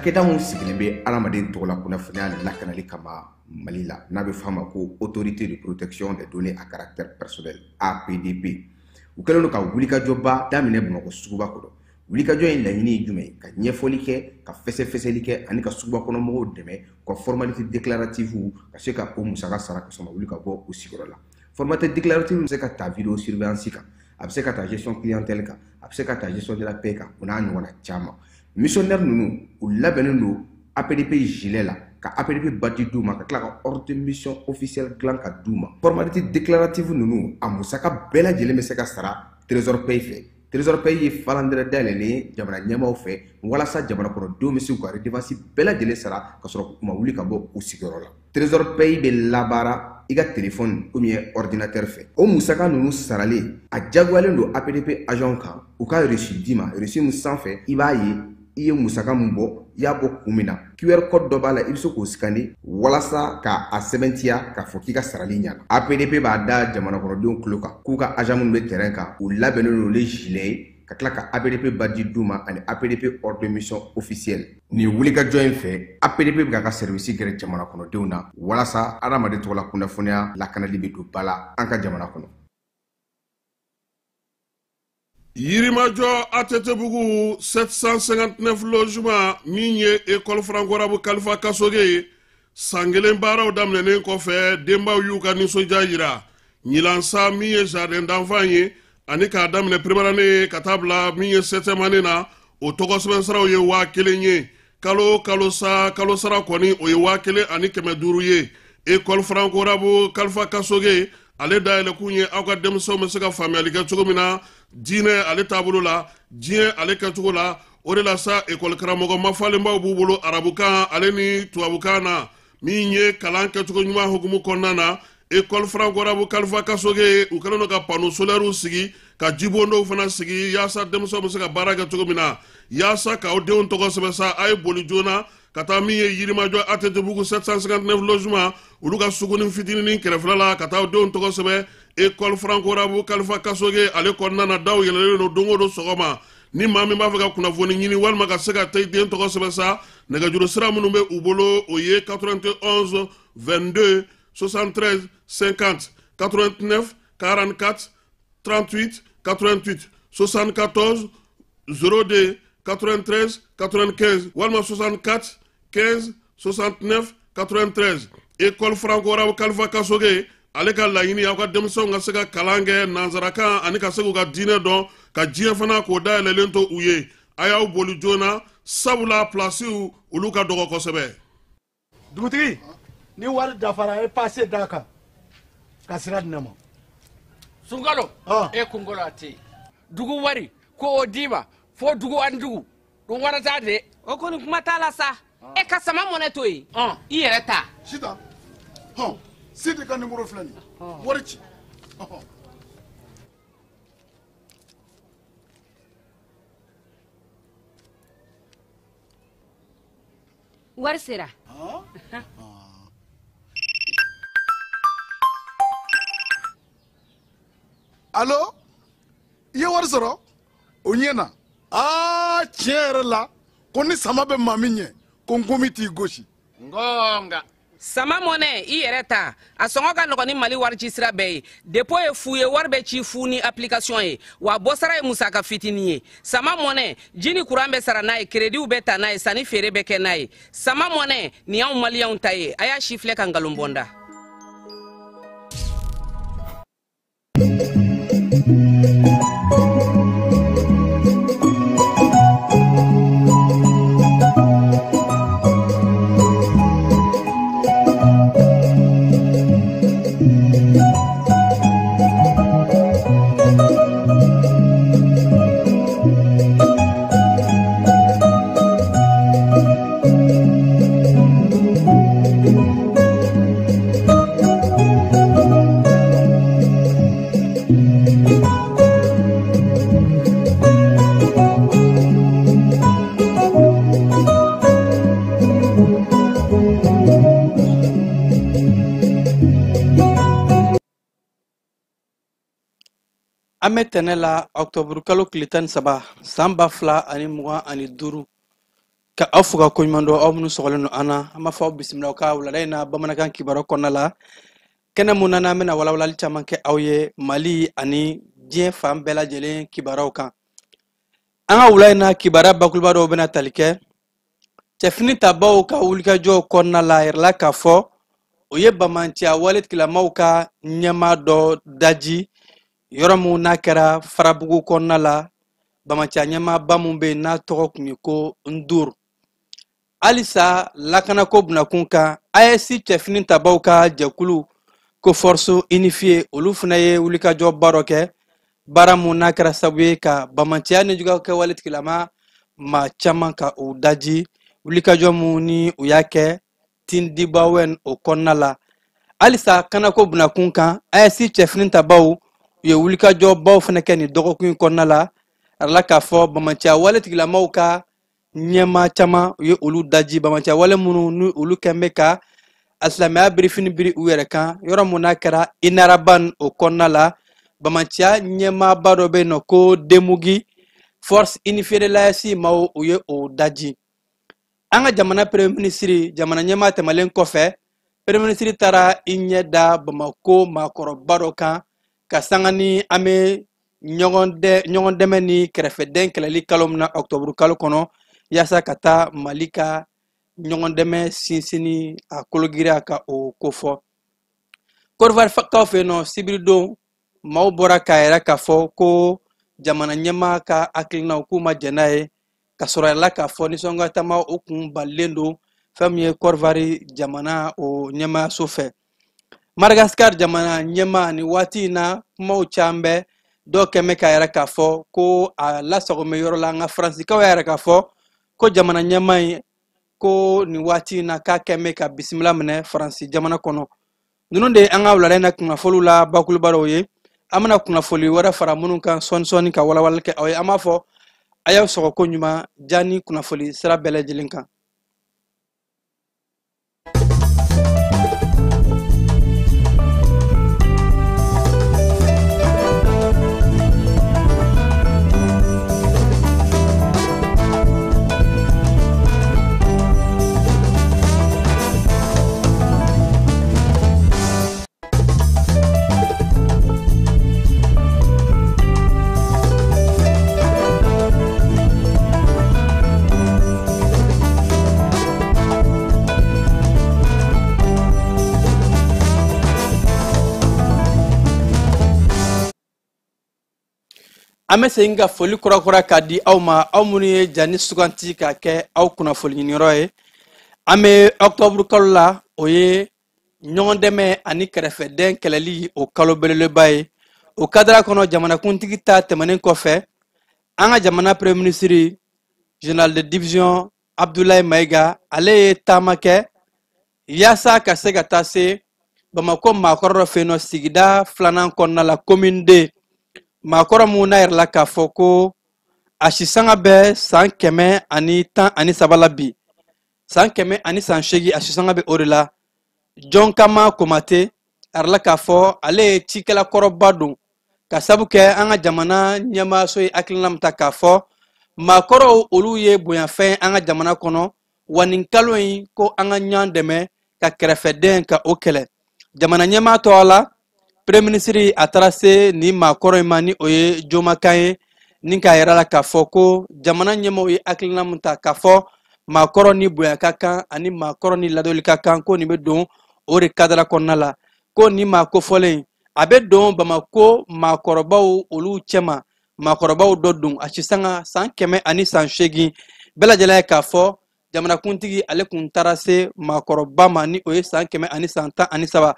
Cakɛda mun sigilen bɛ adamaden tɔgɔ la kunnafoniya lakanali kama Mali la n'a bɛ f'a ma ko Autorité de protection des données à caractère personnel APDP u kɛlen don ka wulikajɔba daminɛ Bamakɔ suguba kɔnɔ. Wulikajɔ in laɲini ye jumɛn ka ɲɛfɔli kɛ ka fɛsɛfɛsɛli kɛ ani ka suguba kɔnɔ mɔgɔw dɛmɛ ka formalité déclarative ka se ka o musaka sara ka sɔrɔ wuli ka bɔ u sigiyɔrɔ la. Formalité déclarative bɛ se ka ta vidéo surveillance kan, a bɛ se ka ta gestion clientèle kan, a bɛ se ka ta gestion de la paix kan, o n'a ɲɔgɔnna caman. Missionnaire ninnu u labɛnnen don APDP gilet la ka APDP badge d'u ma ka tila ka ordre de mission officiel dilan ka d'u ma. Formalité déclarative ninnu a musaka bɛɛ lajɛlen bɛ se ka sara Trésor Paye fɛ. Trésor Paye ye falandɛrɛ dayɛlɛlen ye jamana ɲɛmaaw fɛ walasa jamana kɔnɔdenw bɛ se k'u ka redevance bɛɛ lajɛlen sara ka sɔrɔ u ma wuli ka bɔ u sigiyɔrɔ la. Trésor Paye bɛ labaara i ka téléphone ou bien ordinateur fɛ. O musaka ninnu sarali a jagoyalen don APDP agent kan u ka reçu d'i ma, reçu min sanfɛ i b'a ye i ye musaka min bɔ i y'a bɔ kun min na. QR code dɔ b'a la i bɛ se k'o scanner walasa ka a sɛbɛntiya k'a fɔ k'i ka sarali ɲɛna. APDP b'a da jamana kɔnɔdenw tulo kan k'u ka agent minnu bɛ terrain kan u labɛnnen don ni gilet ye ka tila ka APDP badge d'u ma ani APDP ordre de mission officiel. Nin wulikajɔ in fɛ APDP bɛ ka service gɛrɛ jamana kɔnɔdenw na walasa adamaden tɔgɔ la kunnafoniya lakanali bɛ don ba la an ka jamana kɔnɔ. Yirimajɔ Atetebugu 759 logement min ye école franco-arabe Kalifa Kasoge ye san kelen baaraw daminɛnen kɔfɛ denbaw y'u ka nisɔndiya yira ɲilansa min ye jardin d'enfant ye ani k'a daminɛ première année ka taa bila min ye 7e année na o tɔgɔsɛbɛn saraw ye 1000 ye kalo sara kɔni o ye 1500 ye école franco-arabe Kalifa Kasoge ale dayɛlɛ kun ye aw ka denmisɛnw bɛ se ka faamuyali kɛ cogo min na diinɛ ale taabolo la diɲɛ ale kɛcogo la o de la sa école karamɔgɔ mafalenbaw b'u bolo arabukan ale ni tubabukan na min ye kalan kɛcogo ɲuman hukumu kɔnɔna na école franco-arabe Kalifa Kasoge u kɛlen don ka panneau solaire sigi ka jibondow fana sigi yaasa denmisɛnw bɛ se ka baara kɛ cogo min na yaasa k'aw denw tɔgɔ sɛbɛn sa a ye boli joona ka taa min ye Yirimajɔ Atetebugu 759 logement olu ka suguni fitinin kɛrɛfɛla la ka taa denw tɔgɔ sɛbɛn école franco-arabe Kalifa Kasoge ale kɔnɔna na daw yɛlɛlen don don o don sɔgɔma ni maa min b'a fɛ ka kunnafoni ɲini walima ka se ka taa den tɔgɔ sɛbɛn sa nɛgɛjuru sira minnu bɛ u bolo o ye 91 22 73 50 89 44 38 88 74 02 93 95 walima 64 15 69 93 école franco-arabe Kalifa Kasoge ale ka laɲini aw ka denmisɛnw ka se ka kalan kɛ nanzarakan ani ka se k'u ka diinɛ dɔn ka diɲɛ fana k'o dayɛlɛlen to u ye a y'aw boli joona sabula plasiw olu ka dɔgɔ kosɛbɛ. Dugutigi ni wari dafara e passe d'a kan ka sira di ne ma. Sunkalo e kunkolo a tɛ yen dugu wari ko o d'i ma fo dugu ani dugu dun wari t'a de. O kɔni kuma t'a la sa e ka sama mɔnɛ to yen i yɛrɛ ta. Sita Sidi ka numéro filɛ nin wari ci. Wari sera. Allo i ye wari sɔrɔ o ɲɛna tiɲɛ yɛrɛ la ko ni sama bɛ maa min ɲɛ ko n komi t'i gosi. Ngonga. Sama mɔnɛ i yɛrɛ ta a sɔngɔ ka nɔgɔn ni Mali wari ci sira bɛɛ ye dépôt ye fu ye wari bɛ ci fu ni application ye wa bɔsara ye musaka fitinin ye sama mɔnɛ ji ni courant bɛ sara n'a ye crédit bɛ ta n'a ye sanni feere bɛ kɛ n'a ye sama mɔnɛ nin y'anw maliyɛnw ta ye a y'a si filɛ ka nkalon bɔ n da. An bɛ tɛnɛ la octobre kalo tile 13 san 2025 ka afuga ko nyando aw munu sogoleno ana ama fa bismillah ka wala dayna bamanakan kibaro konnala kena munana mena wala wala chamanke awye Mali ani dien fam bela jelen kibaro kan anga wulaina kibara bakulbaro bena talike tefni tabaw ka wulika jo konnala irla ka fo oye bamantia walet kila mauka nyama do daji yoromu nakara farabugu konnala bamantia nyama bamumbe na toko ko ndur alisa lakana ko buna kunka ayesi tefni tabaw ka jakulu ko force unifié olu fana ye wulika jo baroke baramu nakara sabwe ka bamantia ne juga ke walet kila ma chaman ka o daji wulika jo mu ni uyake tindi bawen o konnala alisa kana ko buna kunka ayesi chefnin tabaw ye wulika jo baw fana ke ni dogo kun konnala arla ka fo bamantia walet kila mauka nyema chama ye olu daji bamantia wale munu nu olu kembe ka aslamia brifini biri uwere kan yoro munakara inaraban o konnala bamantia nyema barobe no ko demugi force unifiée de l'AEC mao uye o daji anga jamana premier ministre jamana nyema temalen kofe premier ministre tara inyeda bamako makoro barokan kasangani ame nyogonde meni krefe den kelali kalomna octobre kalo kono yasa kata malika nyogondeme sinsini a kologira ka o kofo korvar fakka feno sibrido maubora kaira ka fo ko jamana nyema ka aklina hukuma jenae ka sorala ka fo ni songa tama okun balendo famille korvari jamana o nyema sofe Madagascar jamana nyema ni wati na mo chambe do keme kaira ka fo ko a la sogome yoro la nga France ka wera ka fo ko jamana nyema ko ni wati na ka keme ka bismillah mene France jamana kono nununde anga wala na kuna folula bakul baroye amana kuna foli wara fara munun kan son ka wala wala ke ay ama fo ayaw soko ko nyuma jani kuna foli sera bele jelinka ame senga foli kura kadi awma awmuni jani suganti ka ke aw kuna foli nyoroye ame octobre kala oye nyondeme ani krefe den kelali o kalo belele bay o kadra kono jamana kuntigi ta temanen kofe anga jamana premier ministre général de division Abdoulaye Maiga ale tamake yasa ka sega tase bamako makoro feno sigida flanan konna la commune de makoro muna la ka foko ashisanga be san keme ani tan ani sabalabi san keme ani san shegi ashisanga be orila John Kama Komate arla ka fo ale tikela korobadu kasabuke anga jamana nyama soy aklinam ta ka fo makoro olu ye boyan fe anga jamana kono wanin kaloyi ko anga nyandeme ka krefeden ka okele jamana nyama to ala premier ministre atrase ni makoro mani oye Joma Kaye ni ka yara ka fo ko jamana nyama oye aklinam ta ka fo makoro ni boyan kaka ani makoro ni ladoli kaka ko ni be don ore kadala konnala ko ni ma ko folen abe don bamako makorobaw olu chema makorobaw dodun achisanga san keme ani san shegi bela jala ka fo jamana kuntigi ale kun tarase makoroba mani oye san keme ani san ta ani saba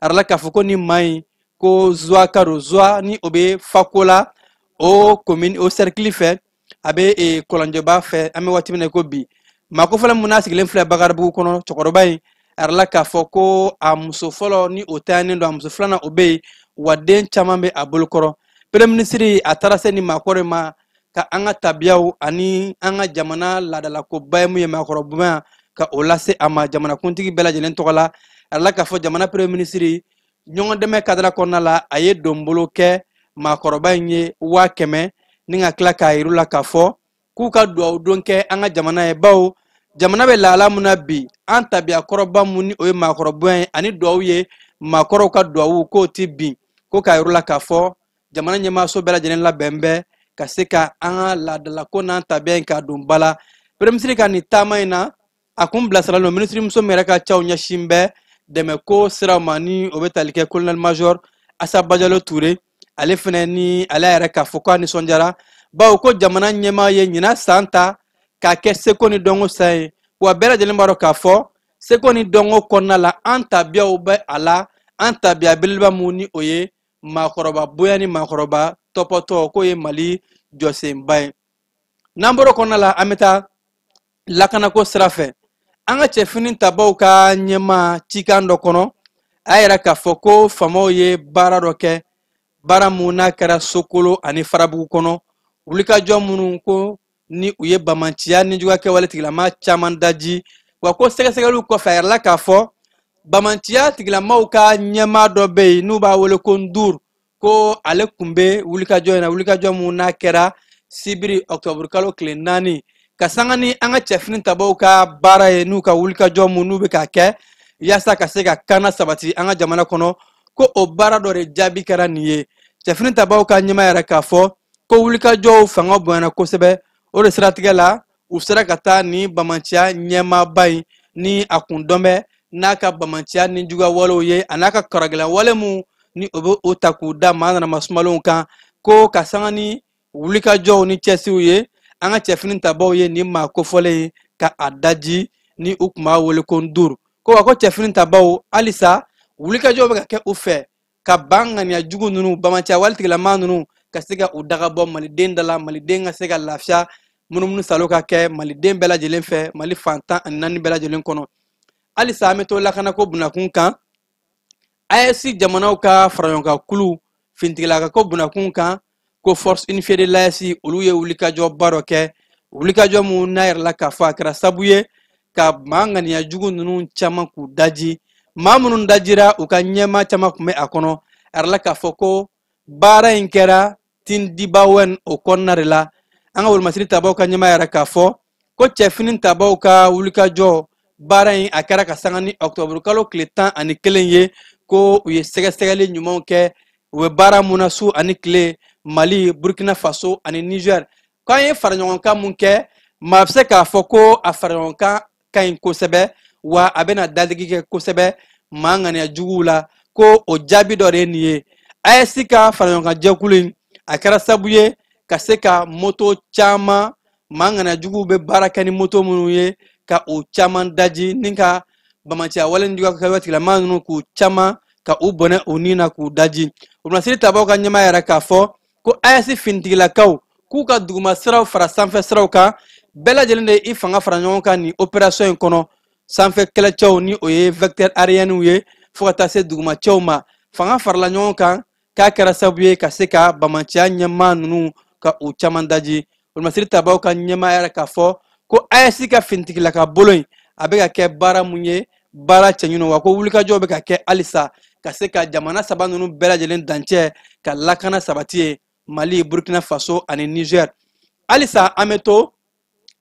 arla ka fo ko ni mai ko zwa karo zwa ni obe fakola o commune o cercle fait abe e kolonjoba fait ame watimene ko bi mako folen munasig len fle bagarbu kono chokorobai arla ka foko a muso folo ni otani ndo a muso flana obey waden chamambe abolkoro premier ministre atarase ni makore ma ka anga tabiaw ani anga jamana ladala ko baymu ye makoro buma ka olase ama jamana kuntigi bela jelen tokola arla ka fo jamana premier ministre nyongo deme kadala konala aye dombolo ke makoro banye wa keme ninga klaka irula ka fo ku ka do donke anga jamana e baw jamana bɛ lahala mun na bi an tabiya kɔrɔba mun ni o ye maakɔrɔbonya ye ani duwawu ye maakɔrɔw ka duwawu k'o ti bin ko k'a yir'u la k'a fɔ jamana ɲɛmaaso bɛɛ lajɛlen labɛn bɛ ka se ka an ka laadalako n'an tabiya in k'a don ba la premier ministre ka nin taama in na a kun bilasiralen don ministre muso min yɛrɛ ka caw ɲɛsin bɛ dɛmɛ ko siraw ma ni o bɛ tali kɛ colonel major Assa Bajalo Touré ale fɛnɛ ni ale yɛrɛ k'a fɔ ko a nisɔndiyara bawo ko jamana ɲɛmaa ye ɲina san ta k'a kɛ seko ni dɔnko san ye wa bɛɛ lajɛlen b'a dɔn k'a fɔ seko ni dɔnko kɔnɔna la an tabiyaw bɛ a la an tabiya belebeleba mun ni o ye maakɔrɔba bonya ni maakɔrɔba tɔpɔtɔ k'o ye Mali jɔsenba ye n'an bɔra kɔnɔna la an bɛ taa lakanako sira fɛ an ka cɛfini tabaw ka ɲɛmaa cikan dɔ kɔnɔ a yɛrɛ k'a fɔ ko faamaw ye baara dɔ kɛ baara mun n'a kɛra Sokolo ani Farabugu kɔnɔ wulikajɔ minnu ko ni u ye bamanciya ni juguya kɛwale tigilama caman daji wa ko sɛgɛsɛgɛliw kɔfɛ a yɛrɛ la k'a fɔ bamanciya tigilamaw ka ɲɛmaa dɔ bɛ yen n'u b'a wele ko Ndur ko ale kun bɛ wulikajɔ in na wulikajɔ mun n'a kɛra sibiri octobre kalo tile 4 ka sanga ni an ka cɛfini tabaw ka baara ye n'u ka wulikajɔ mun n'u bɛ k'a kɛ yaasa ka se ka kana sabati an ka jamana kɔnɔ ko o baara dɔ de jaabi kɛra nin ye cɛfini tabaw ka ɲɛmaa yɛrɛ k'a fɔ ko wulikajɔw fanga bonyana kosɛbɛ o de siratigɛ la u sera ka taa ni bamanciya ɲɛmaaba in ni a kun dɔn bɛ n'a ka bamanciya ni juguya walew ye a n'a ka kɔrɔgɛlɛn wale mun ni o bɛ o ta k'u da maa nanama sumalenw kan ko ka sanga ni wulikajɔw ni cɛsiw ye an ka cɛfini tabaw ye nin maa kofɔlen ye ka a daji ni u kun b'a wele ko Ndur ko wa ko cɛfini tabaw halisa wulikajɔw bɛ ka kɛ u fɛ ka ban ŋaniya jugu ninnu bamanciya waletigilama ninnu ka se ka u dagabɔ maliden da la maliden ka se ka lafiya munumunu salo ka kɛ maliden bɛɛ lajɛlen fɛ Mali fantan ani 4 bɛɛ lajɛlen kɔnɔ halisa an bɛ to lakanako bunakun kan AES jamanaw ka faraɲɔgɔnkan kulu fintigilaka ko bunakun kan ko force unifiée de l'AES olu ye wulikajɔba dɔ kɛ wulikajɔ mun n'a yɛrɛ la k'a fɔ a kɛra sabu ye ka maa ŋaniya jugu ninnu caman k'u daji maa minnu dajira u ka ɲɛmaa caman kun bɛ a kɔnɔ a yɛrɛ la k'a fɔ ko baara in kɛra tindibawen o kɔnɔna de la an ka wolomasiri tabaw ka ɲɛmaa yɛrɛ k'a fɔ ko cɛfini tabaw ka wulikajɔ baara in a kɛra ka sanga ni octobre kalo tile 11 ye ko u ye sɛgɛsɛgɛli ɲumanw kɛ u bɛ baara mun na su ani tile Mali Burkina Faso ani Niger k'an ye faraɲɔgɔnkan mun kɛ maa bɛ se k'a fɔ ko a faraɲɔgɔnkan ka ɲi kosɛbɛ wa a bɛna dadigi kɛ kosɛbɛ maa ŋaniya juguw la ko o jaabi dɔ de ye nin ye AES ka faraɲɔgɔnkan jɛkulu in a kɛra sabu ye ka se ka moto caman maa ŋaniya juguw bɛ baara kɛ ni moto minnu ye ka o caman daji ni ka bamanciya wale ni juguya kɛwale tigilama ninnu k'u caman ka u bɔnɛ u ni na k'u daji wolomasiri tabaw ka ɲɛmaa yɛrɛ k'a fɔ ko AES finitigilakaw k'u ka duguma siraw fara sanfɛ siraw kan bɛɛ lajɛlen de i fanga fara ɲɔgɔn kan ni opération in kɔnɔ sanfɛ kɛlɛcɛw ni o ye vecteur aérienw ye fo ka taa se dugumacɛw ma fanga farala ɲɔgɔn kan k'a kɛra sabu ye ka se ka bamanciya ɲɛmaa ninnu ka u caman daji wolomasiri tabaw ka ɲɛmaa yɛrɛ k'a fɔ ko AES ka finitigilaka bolo in a bɛ ka kɛ baara mun ye baara cɛɲuman wa ko wulikajɔw bɛ ka kɛ halisa ka se ka jamana saba ninnu bɛɛ lajɛlen dancɛ ka lakana sabati ye Mali Burkina Faso ani Niger halisa an bɛ to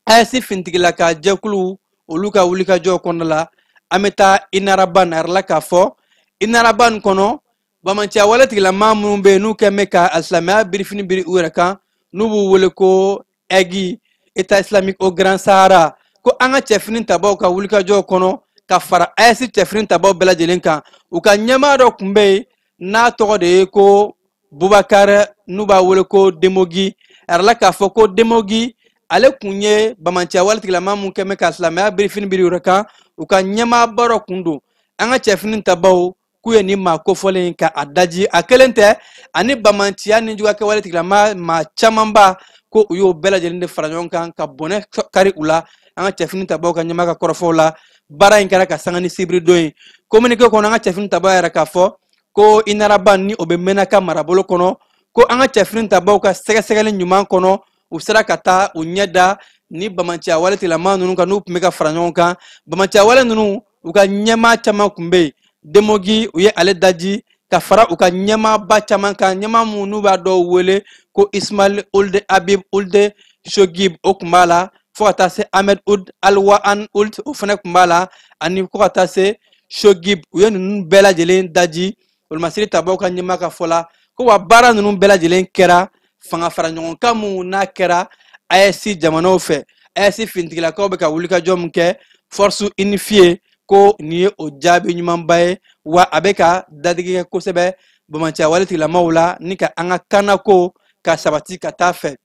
AES finitigilaka jɛkulu olu ka wulikajɔ kɔnɔna la an bɛ taa Inaraban a yɛrɛ la k'a fɔ Inaraban kɔnɔ bamanciya wale tigilama minnu bɛ yen n'u kɛn bɛ ka alisilamɛya birifini biri u yɛrɛ kan n'u b'u wele ko EGI État islamique au Grand Sahara ko an ka cɛfini tabaw ka wulikajɔ kɔnɔ ka fara AES cɛfini tabaw bɛɛ lajɛlen kan u ka ɲɛmaa dɔ kun bɛ yen n'a tɔgɔ de ye ko Bubakar n'u b'a wele ko Demogi a yɛrɛ la k'a fɔ ko Demogi ale kun ye bamanciya wale tigilama mun kɛn bɛ ka alisilamɛya birifini biri u yɛrɛ kan u ka ɲɛmaaba dɔ kun don an ka cɛfini tabaw k'u ye nin maa kofɔlen ka a daji a kelen tɛ ani bamanciya ni juguya kɛwale tigilama maa camanba ko u y'o bɛɛ lajɛlen de fara ɲɔgɔn kan ka bɔnɛ kari u la an ka cɛfini tabaw ka ɲɛmaa ka kɔrɔfɔw la baara in kɛra ka sanga ni sibiri don ye communiqué kɔnɔ an ka cɛfini tabaw yɛrɛ k'a fɔ ko Inaraban ni o bɛ Menaka marabolo kɔnɔ ko an ka cɛfini tabaw ka sɛgɛsɛgɛli ɲuman kɔnɔ u sera ka taa u ɲɛ da ni bamanciya wale tigilama ninnu kan n'u tun bɛ ka fara ɲɔgɔn kan bamanciya wale ninnu u ka ɲɛmaa caman kun bɛ yen Demogi u ye ale daji ka fara u ka ɲɛmaaba caman kan ɲɛmaa minnu n'u b'a dɔw wele ko Ismail Olde Habib Olde Shogib o kun b'a la fo ka taa se Ahmed Ould Alwan Ould o fana kun b'a la ani ko ka taa se Shogib u ye ninnu bɛɛ lajɛlen daji olumasiri tabaw ka ɲɛma ka fɔ la ko wa baara ninnu bɛɛ lajɛlen kɛra fanga fara ɲɔgɔnkan mun n'a kɛra AES jamanaw fɛ AES fintigilakaw bɛ ka wulikajɔ min kɛ force unifiée ko nin ye o jaabi ɲumanba ye wa a bɛ ka dadigi kɛ kosɛbɛ bamaciya wale tigilamaw la ni ka an ka kanako ka sabati ka taa fɛ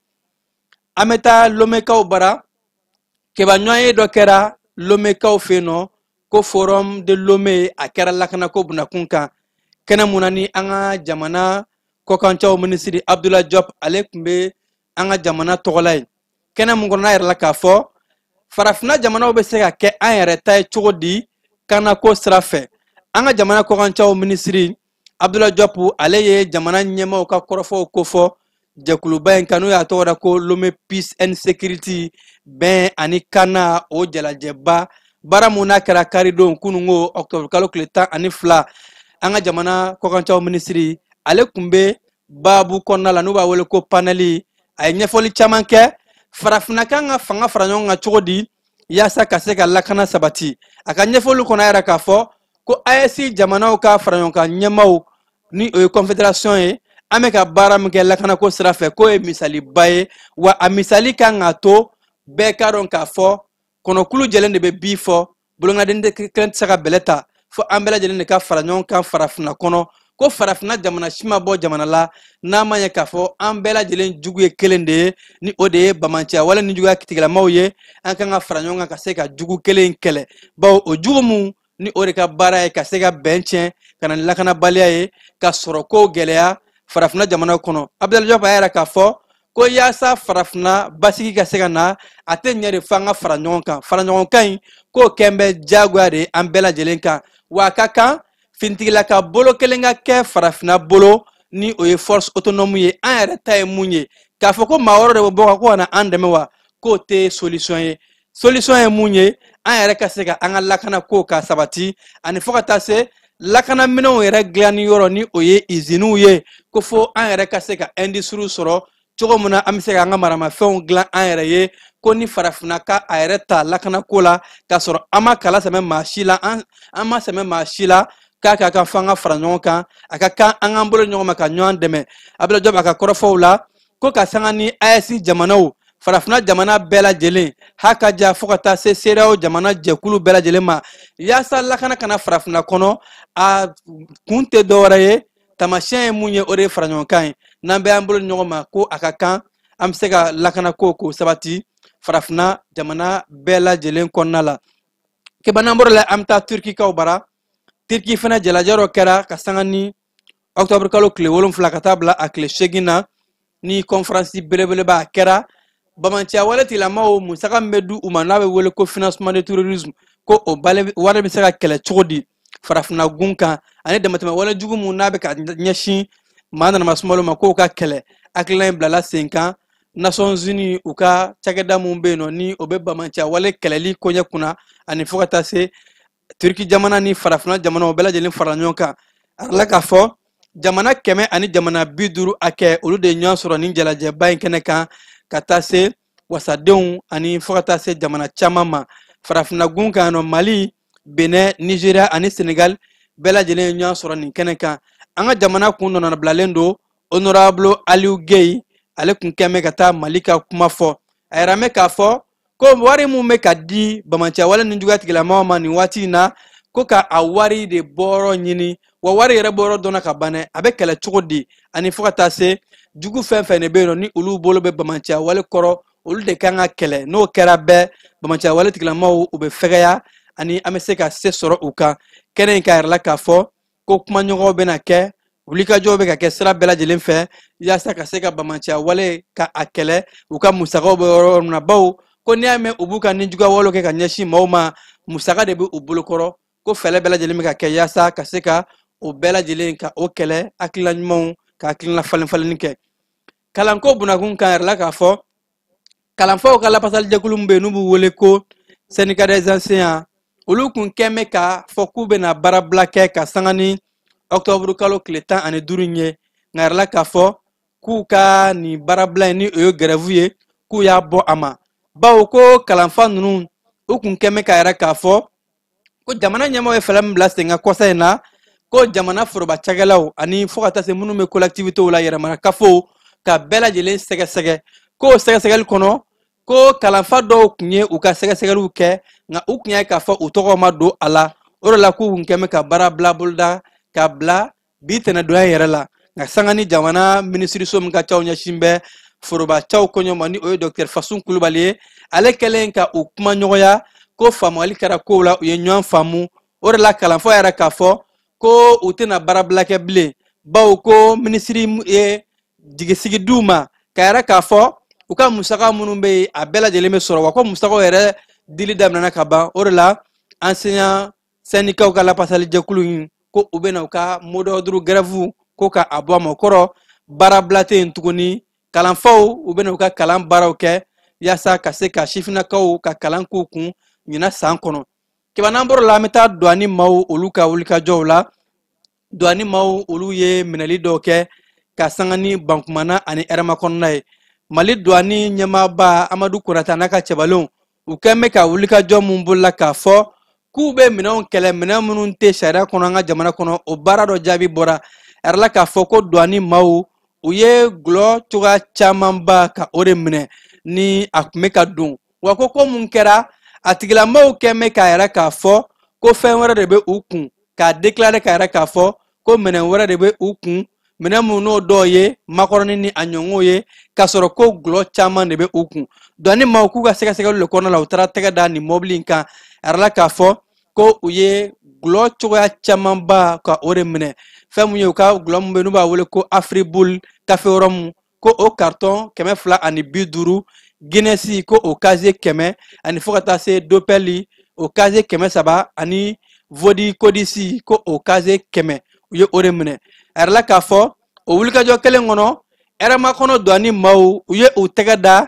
an bɛ taa Lomekaw bara kebaɲɔgɔnye dɔ kɛra Lomekaw fɛ yen nɔ ko forum de Lomé a kɛra lakanako bunakun kan kɛnɛ mun na ni an ka jamana kɔkancaw minisiri Abdoulaye Diop ale tun bɛ an ka jamana tɔgɔla ye kɛnɛ mun kɔnɔ n'a yɛrɛ la k'a fɔ farafina jamanaw bɛ se ka kɛ an yɛrɛ ta ye cogo di kanako sira fɛ an ka jamana kɔkancaw minisiri Abdoulaye Diop ale ye jamana ɲɛmaaw ka kɔrɔfɔw kofɔ jɛkuluba in kan n'o y'a tɔgɔ da ko Lomé Peace and Security bɛn ani kana o jalajɛba baara mun n'a kɛra karidon kunungo octobre kalo tile 12 an ka jamana kɔkancaw minisiri ale tun bɛ baabu kɔnɔna la n'u b'a wele ko paneli a ye ɲɛfɔli caman kɛ farafina kan ka fanga fara ɲɔgɔn kan cogo di yaasa ka se ka lakana sabati a ka ɲɛfɔli kɔnɔ yɛrɛ k'a fɔ ko AES jamanaw ka fara ɲɔgɔn kan ɲɛmaaw ni o ye confédération ye an bɛ ka baara min kɛ lakanako sira fɛ k'o ye misaliba ye wa a misali kan ka to bɛɛ ka dɔn k'a fɔ kɔnɔkulu jɛlen de bɛ bi fɔ bolongaden kelen tɛ se ka bɛlɛ ta fo an bɛɛ lajɛlen de ka fara ɲɔgɔn kan farafina kɔnɔ ko farafina jamana si ma bɔ jamana la n'a ma ɲɛ k'a fɔ an bɛɛ lajɛlen jugu ye kelen de ye ni o de ye bamaciya wale ni juguya kitigilamaw ye an kan ka fara ɲɔgɔn kan ka se ka jugu kelen kɛlɛ bawo o jugu mun ni o de ka baara ye ka se ka bɛn tiɲɛ ka na ni lakanabaliya ye ka sɔrɔ ko gɛlɛya farafina jamana kɔnɔ Abdoulaye Diop a yɛrɛ k'a fɔ ko yaasa farafina basigi ka se ka na a tɛ ɲɛ de fɔ an ka fara ɲɔgɔn kan fara ɲɔgɔn kan in k'o kɛn bɛ diyagoya de an bɛɛ lajɛlen kan wa a ka kan fintigilaka bolo kelen ka kɛ farafina bolo ni o ye force autonome ye an yɛrɛ ta ye mun ye k'a fɔ ko maa wɛrɛ de bɛ bɔ ko ka na an dɛmɛ wa k'o tɛ solution ye solution ye mun ye an yɛrɛ ka se ka an ka lakana ko ka sabati ani fo ka taa se lakana minɛnw yɛrɛ dilanni yɔrɔ ni o ye usines ye ko fo an yɛrɛ ka se ka industrie sɔrɔ cogo min na an bɛ se ka an ka maramafɛnw dilan an yɛrɛ ye ko ni farafina ka a yɛrɛ ta lakanako la k'a sɔrɔ an ma kala sɛmɛ maa si la an ma sɛmɛ maa si la k'a ka kan fo an ka fara ɲɔgɔn kan a ka kan an k'an bolo ɲɔgɔn ma ka ɲɔgɔn dɛmɛ Abdoulaye Diop a ka kɔrɔfɔw la ko ka sanga ni AES jamanaw farafina jamana bɛɛ lajɛlen ha ka ja fo ka taa se CEDEAO jamana jɛkulu bɛɛ lajɛlen ma yaasa lakana kana farafina kɔnɔ a kun tɛ dɔwɛrɛ ye tamasiyɛn ye mun ye o de ye fara ɲɔgɔn kan ye n'an bɛ an bolo ɲɔgɔn ma ko a ka kan an bɛ se ka lakana ko sabati farafina jamana bɛɛ lajɛlen kɔnɔna la kebanan bɔra la an bɛ taa Turkikaw bara Turki fana jalajɛ dɔ kɛra ka sanga ni octobre kalo tile 7 ka taa bila a tile 8 na ni conférence belebeleba a kɛra bamaciya wale tigilamaw musaka min bɛ di u ma n'a bɛ wele ko financement de terrorisme ko o wale bɛ se ka kɛlɛ cogo di farafina gun kan ani damatɛmɛ wale jugu mun n'a bɛ ka ɲɛsin maa nana masumalo ma k'o ka kɛlɛ hakilina in bilala sen kan Nations Unies u ka cakɛda mun bɛ yen nɔ ni o bɛ bamaciya wale kɛlɛli koɲɛ kunna ani fo ka taa se Turki jamana ni farafina jamana o bɛɛ lajɛlen fara ɲɔgɔn kan a la k'a fɔ jamana 100 ani jamana 50 hakɛ olu de ɲɔgɔn sɔrɔ ni jalajɛba in kɛnɛ kan ka taa se wasadenw ani fo ka taa se jamana caman ma farafina gun kan nɔ Mali Benin Nigeria ani Senegal bɛɛ lajɛlen ɲɔgɔn sɔrɔ nin kɛnɛ kan an ka jamana kun nɔnɔ bilalen don honorable Aliou Gueye ale kun kɛn bɛ ka taa Mali ka kuma fɔ a yɛrɛ mɛ k'a fɔ ko wari mun bɛ ka di bamaciya wale ni juguya tigilamaw ma nin waati in na ko ka a wari de bɔyɔrɔ ɲini wa wari yɛrɛ bɔyɔrɔ dɔnna ka ban dɛ a bɛ kɛlɛ cogo di ani fo ka taa se jugu fɛn fɛn de bɛ yen nɔ ni olu bolo bɛ bamaciya wale kɔrɔ olu de kan ka kɛlɛ n'o kɛra bɛɛ bamaciya wale tigilamaw u bɛ fɛgɛya ani an bɛ se ka se sɔrɔ u kan kɛnɛ in ka yɛrɛ la k'a fɔ ko kumaɲɔgɔnw bɛna kɛ wulikajɔw bɛ ka kɛ sira bɛɛ lajɛlen fɛ yaasa ka se ka bamaciya wale ka a kɛlɛ u ka musakaw bɛ yɔrɔ min na bawo ko n'i y'a mɛn u b'u ka nijuguya walew kɛ ka ɲɛsin maaw ma musaka de bɛ u bolokɔrɔ ko fɛlɛ bɛɛ lajɛlen bɛ ka kɛ yaasa ka se ka o bɛɛ lajɛlen ka o kɛlɛ hakilina ɲumanw ka hakilina falen-falenni kɛ kalanko bunakun kan yɛrɛ la k'a fɔ kalanfaw ka lafasali jɛkulu min bɛ yen n'u b'u wele ko syndicat des enseignants olu kun kɛn bɛ k'a fɔ k'u bɛna baarabila kɛ ka sanga ni octobre kalo tile 15 ye nka yɛrɛ la k'a fɔ k'u ka nin baarabila in ni o ye grève ye k'u y'a bɔ a ma bawo ko kalanfa ninnu u kun kɛmɛ ka yɛrɛ k'a fɔ ko jamana ɲɛmɔgɔ ye fɛlɛ min bila sen ka kɔsa in na ko jamana foroba cakɛlaw ani fo ka taa se minnu bɛ collectivitéw la yɛrɛmana kafo ka bɛɛ lajɛlen sɛgɛsɛgɛ ko sɛgɛsɛgɛli kɔnɔ ko kalanfa dɔw kun ye u ka sɛgɛsɛgɛliw kɛ nka u kun y'a k'a fɔ u tɔgɔ ma don a la o de la k'u kun kɛmɛ ka baara bila boloda ka bila bi tɛnɛdonya yɛrɛ la nka sanga ni jamana minisiriso min ka caw ɲɛsin bɛ foroba caw kɔɲɔ ma ni o ye Dr Fasun Kulubali ye ale kɛlen ka u kuma ɲɔgɔnya ko faamuyali kɛra kow la u ye ɲɔgɔn faamu o de la kalanfa yɛrɛ k'a fɔ ko u tɛna baara bila kɛ bilen bawo ko minisiri ye jigisigi d'u ma ka yɛrɛ k'a fɔ u ka musaka minnu bɛ yen a bɛɛ lajɛlen bɛ sɔrɔ wa ko musakaw yɛrɛ dili daminɛna ka ban o de la enseignant syndicat ka lapasali jɛkulu in ko u bɛna u ka mot d'ordre grève ko ka a bɔ a ma o kɔrɔ baara bila tɛ yen tuguni kalanfaw u bɛna u ka kalan baaraw kɛ yaasa ka se ka sifinnakaw ka kalan k'u kun ɲina san kɔnɔ kibanan bɔrɔ la an bɛ taa douane maaw olu ka wulikajɔw la douane maaw olu ye minɛli dɔw kɛ ka sanga ni bankumana ani hɛrɛma kɔnɔna ye mali douane ɲɛmaaba amadu konata n'a ka cɛbalenw u kɛn bɛ ka wulikajɔ min bolola k'a fɔ k'u bɛ minɛnw kɛlɛ minɛn minnu tɛ sariya kɔnɔ an ka jamana kɔnɔ o baara dɔ jaabi bɔra a yɛrɛ k'a fɔ ko douane maaw u ye gulɔ cogoya camanba ka o de minɛ ni a tun bɛ ka don wa ko mun kɛra a tigilamaaw kɛn bɛ k'a yɛrɛ k'a fɔ ko fɛn wɛrɛ de bɛ u kun k'a déclarer k'a yɛrɛ k'a fɔ ko minɛn wɛrɛ de bɛ u kun minɛn minnu n'o dɔw ye makɔrɔni ni a ɲɔgɔnw ye k'a sɔrɔ ko gulɔ caman de bɛ u kun douane maaw k'u ka sɛgɛsɛgɛli de kɔnɔna la u taara tɛgɛ da nin mɔbili in kan a yɛrɛ k'a fɔ ko u ye gulɔ cogoya camanba ka o de minɛ fɛn mun ye u ka gulɔ min bɛ n'u b'a wele ko Afriboul café rhum ko o carton 250 Guinness ko o casier 100 ani fo ka taa se Dopel o casier 300 ani Vodi Codici ko o casier 100 u ye o de minɛ a yɛrɛ k'a fɔ o wulikajɔ kelen kɔnɔ hɛrɛma kɔnɔ douane maaw u ye u tɛgɛ da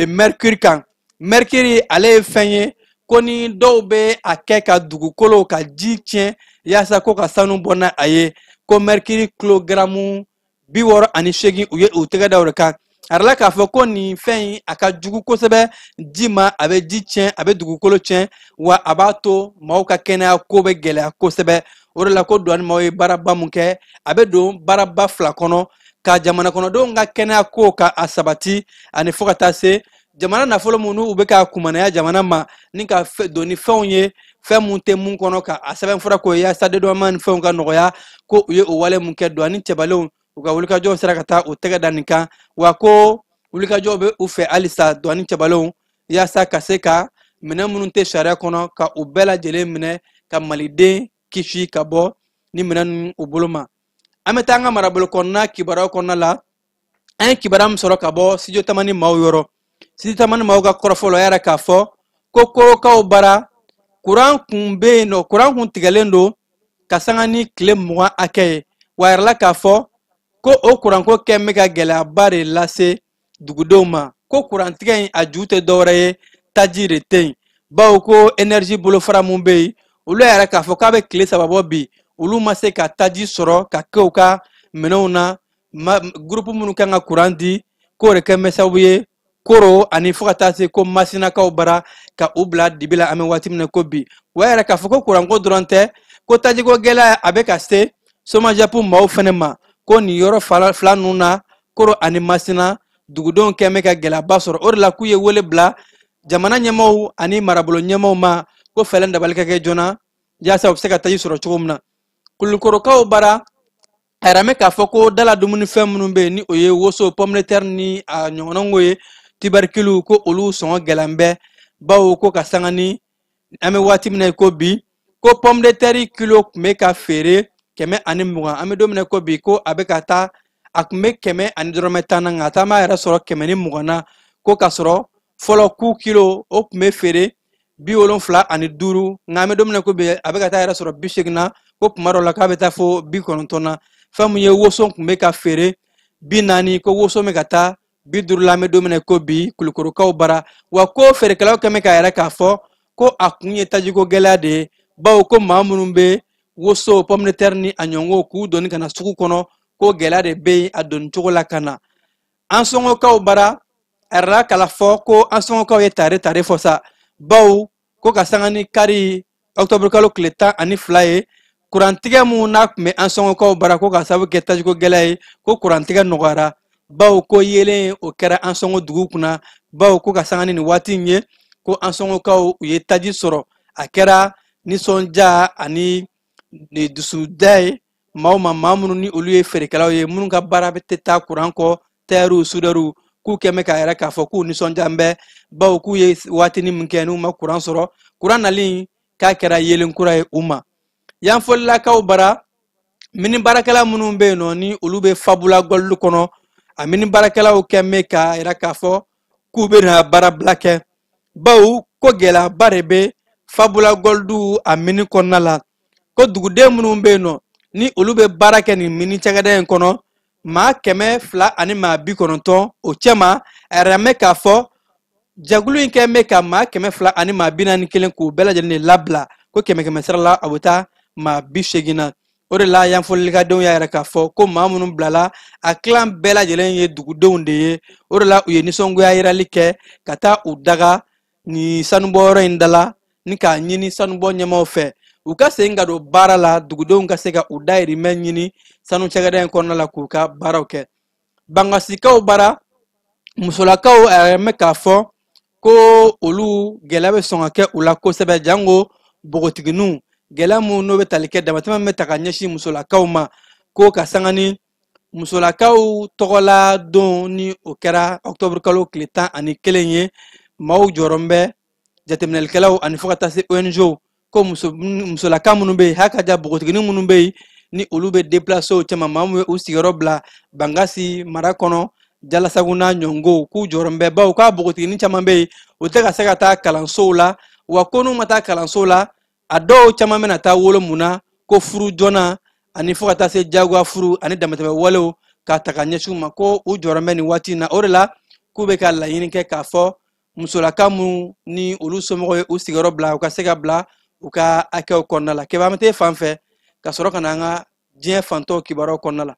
mercure kan mercure ale ye fɛn ye ko ni dɔw bɛ a kɛ ka dugukolo ka ji tiɲɛ yaasa ko ka sanu bɔ n'a a ye ko mercure kilogramu 68 u ye u tɛgɛ da o de kan a yɛrɛ k'a fɔ ko nin fɛn in a ka jugu kosɛbɛ ji ma a bɛ ji tiɲɛ a bɛ dugukolo tiɲɛ wa a b'a to maaw ka kɛnɛya ko bɛ gɛlɛya kosɛbɛ o de la ko douane maaw ye baaraba mun kɛ a bɛ don baaraba 2 kɔnɔ ka jamana kɔnɔdenw ka kɛnɛya ko ka a sabati ani fo ka taa se jamana nafolo minnu u bɛ ka kumanaya jamana ma ni ka don ni fɛnw ye fɛn mun tɛ mun kɔnɔ ka a sɛbɛnfura k'o ye yaasa dédouanement ni fɛnw ka nɔgɔya ko u ye o wale mun kɛ douane cɛbalenw u ka wulikajɔw sera ka taa u tɛgɛ da nin kan wa ko wulikajɔw bɛ u fɛ halisa douane cɛbalenw yaasa ka se ka minɛn minnu tɛ sariya kɔnɔ ka u bɛɛ lajɛlen minɛ ka maliden kisi ka bɔ ni minɛn ninnu u bolo ma an bɛ taa an ka marabolo kɔnɔna kibaruyaw kɔnɔna la an ye kibaruya min sɔrɔ ka bɔ studio tamani maaw yɔrɔ studio tamani maaw ka kɔrɔfɔlɔ yɛrɛ k'a fɔ ko korokaw bara kuran kun bɛ yen nɔ kuran kun tigɛlen don ka sanga ni tile 20 hakɛ ye wa a yɛrɛ k'a fɔ ko o kuranko kɛn bɛ ka gɛlɛyaba de lase dugudenw ma ko kurantigɛ in a ju tɛ dɔwɛrɛ ye taji de tɛ yen bawo ko énergie bolofara mun bɛ yen olu yɛrɛ k'a fɔ k'a bɛ tile 3 bɔ bi olu ma se ka taji sɔrɔ ka kɛ u ka minɛnw na groupe minnu kan ka kuran di k'o de kɛn bɛ sababu ye koro ani fo ka taa se ko masinakaw bara ka u bila dibi la an bɛ waati min na ko bi wa yɛrɛ k'a fɔ ko kuranko dɔrɔn tɛ ko tajiko gɛlɛya a bɛ ka se somajapu maaw fɛnɛ ma ko nin yɔrɔ fila ninnu na koro ani masina dugudenw kɛn bɛ ka gɛlɛyaba sɔrɔ o de la k'u ye wele bila jamana ɲɛmaaw ani marabolo ɲɛmaaw ma ko fɛlɛ dabali ka kɛ joona yaasa u bɛ se ka taji sɔrɔ cogo min na kulukorokaw bara a yɛrɛ mɛ k'a fɔ ko dala dumunifɛn minnu bɛ yen ni o ye woso pomme de terre ni a ɲɔgɔnnaw ye tubercule ko olu sɔngɔ gɛlɛn bɛ bawo ko ka sanga ni an bɛ waati min na ko bi ko pomme de terre kilo tun bɛ ka feere 120 an bɛ don min na ko bi ko a bɛ ka taa a tun bɛ 110 na nka a taa ma yɛrɛ sɔrɔ 120 na ko ka sɔrɔ fɔlɔ ku kilo o tun bɛ feere 75 nka an bɛ don min na ko bi a bɛ ka taa yɛrɛ sɔrɔ 80 na ko kuma dɔ la k'a bɛ taa fo 90 na fɛn mun ye woso tun bɛ ka feere 40 ko woso bɛ ka taa 50 la an bɛ don min na ko bi kulukorokaw bara wa ko feerekɛlaw kɛn bɛ ka yɛrɛ k'a fɔ ko a kun ye tajiko gɛlɛya de ye bawo ko maa minnu bɛ woso pomme de terre ni a ɲɔgɔnw k'u doni ka na sugu kɔnɔ ko gɛlɛya de bɛ yen a doni cogo la ka na an sɔngɔkaw bara erla kala fo ko an sɔngɔ kaw ye tare fɔ sa baw ko ka sanga ni kari octobre kalo tile 12 ye kurantigɛ mun n'a kun bɛ an sɔngɔ kaw bara ko ka sababu kɛ tajiko gɛlɛya ye ko kurantigɛ nɔgɔyara baw ko yelen o kɛra an sɔngɔ dugu kunna baw ko ka sanga ni waati in ye ko an sɔngɔ kaw u ye taji sɔrɔ a kɛra nisɔndiya ani dusuda ye maa minnu ni olu ye feerekɛlaw ye minnu ka baara bɛ tɛ taa kuran kɔ tɛriw sudɛriw k'u kɛmɛ ka yɛrɛ k'a fɔ k'u nisɔndiya bɛ baw k'u ye waatini min kɛ n'u ma kuran sɔrɔ kuran nalen k'a kɛra yelen kura ye u ma yan fɔlilakaw bara mini baarakɛla minnu bɛ yen nɔ ni olu bɛ fabula gɔlilu kɔnɔ a mini baarakɛlaw kɛmɛ ka yɛrɛ k'a fɔ k'u bɛ na baara bila kɛ baw ko gɛlɛyaba de bɛ fabula gɔlidu a mini kɔnɔna la ko duguden minnu bɛ yen nɔ ni olu bɛ baara kɛ nin mini cakɛda in kɔnɔ maa 200 ani maa 90 o cɛ ma a yɛrɛ mɛn k'a fɔ jɛkulu in kɛ mɛn ka maa 200 ani maa 41 k'u bɛɛ lajɛlen de labila ko 100 sara la a bɛ taa maa 80 na o de la yan fɔlikadenw y'a yɛrɛ k'a fɔ ko maa minnu bilala a kilan bɛɛ lajɛlen ye dugudenw de ye o de la u ye nisɔngoya yirali kɛ ka taa u daga ni sanubɔyɔrɔ in da la ni k'a ɲini sanubɔ ɲɛmaw fɛ u ka segin ka don baara la dugudenw ka se ka u dayirimɛ ɲini sanu cakɛda in kɔnɔna la k'u ka baaraw kɛ bangasikaw bara musolakaw a mɛn k'a fɔ ko olu gɛlɛya bɛ sɔn ka kɛ u la kosɛbɛ jango bogotigininw gɛlɛya mun n'o bɛ tali kɛ damatɛmɛ bɛ ta ka ɲɛsin musolakaw ma ko ka sanga ni musolakaw tɔgɔla don ni o kɛra octobre kalo tile 11 ye maaw jɔrɔ bɛ jateminɛlikɛlaw ani fo ka taa se ONG ko musolaka minnu bɛ yen hakaja bogotigini minnu bɛ yen ni olu bɛ déplacer o cɛma maa minnu ye u sigiyɔrɔ bila Bangasi mara kɔnɔ Jalasagu n'a ɲɔngo k'u jɔrɔ bɛ baw k'a bogotigini caman bɛ yen o tɛ ka se ka taa kalansow la wa ko n'u ma taa kalansow la a dɔw caman bɛna taa wolo mun na ko furu joona ani fo ka taa se jagoya furu ani damatɛmɛ walew k'a ta ka ɲɛsin u ma ko u jɔrɔ bɛ nin waati in na o de la k'u bɛ ka laɲini kɛ k'a fɔ musolaka minnu ni olu somɔgɔw ye u sigiyɔrɔ bila u ka se ka bila u ka hakɛw kɔnɔna la kɛba an bɛ taa fan fɛ ka sɔrɔ ka na an ka diɲɛ fantɔw kibaruyaw kɔnɔna la.